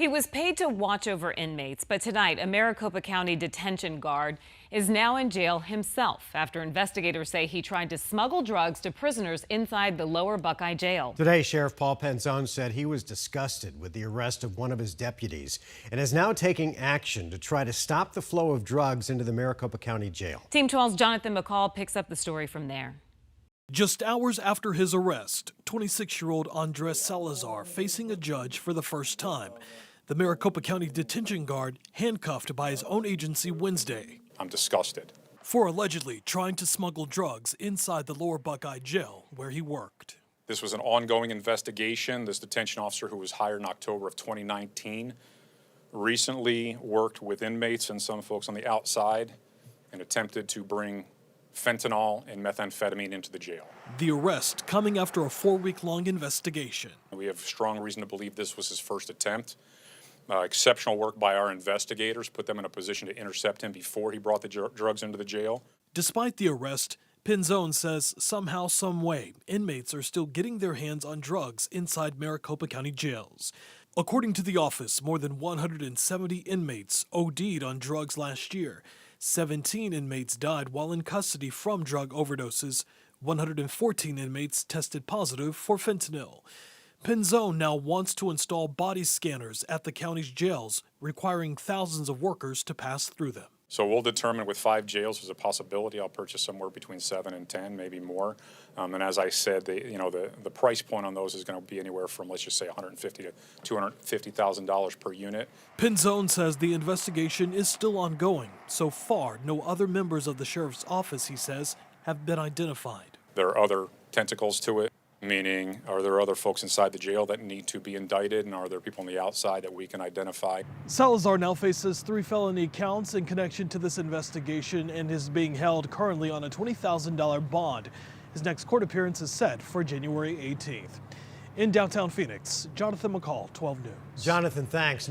He was paid to watch over inmates, but tonight a Maricopa County detention guard is now in jail himself after investigators say he tried to smuggle drugs to prisoners inside the Lower Buckeye Jail. Today, Sheriff Penzone said he was disgusted with the arrest of one of his deputies and is now taking action to try to stop the flow of drugs into the Maricopa County Jail. Team 12's Jonathan McCall picks up the story from there. Just hours after his arrest, 26-year-old Andres Salazar facing a judge for the first time. The Maricopa County detention guard handcuffed by his own agency Wednesday. I'm disgusted. For allegedly trying to smuggle drugs inside the Lower Buckeye Jail where he worked. This was an ongoing investigation. This detention officer, who was hired in October of 2019, recently worked with inmates and some folks on the outside and attempted to bring fentanyl and methamphetamine into the jail. The arrest coming after a 4-week-long investigation. We have strong reason to believe this was his first attempt. Exceptional work by our investigators put them in a position to intercept him before he brought the drugs into the jail. Despite the arrest, Penzone says somehow, some way, inmates are still getting their hands on drugs inside Maricopa County jails. According to the office, more than 170 inmates OD'd on drugs last year. 17 inmates died while in custody from drug overdoses. 114 inmates tested positive for fentanyl. Penzone now wants to install body scanners at the county's jails, requiring thousands of workers to pass through them. So we'll determine with 5 jails there's a possibility. I'll purchase somewhere between 7 and 10, maybe more. And as I said, the price point on those is going to be anywhere from, let's just say, $150,000 to $250,000 per unit. Penzone says the investigation is still ongoing. So far, no other members of the sheriff's office, he says, have been identified. There are other tentacles to it. Meaning, are there other folks inside the jail that need to be indicted, and are there people on the outside that we can identify? Salazar now faces 3 felony counts in connection to this investigation and is being held currently on a $20,000 bond. His next court appearance is set for January 18th. In downtown Phoenix, Jonathan McCall, 12 News. Jonathan, thanks.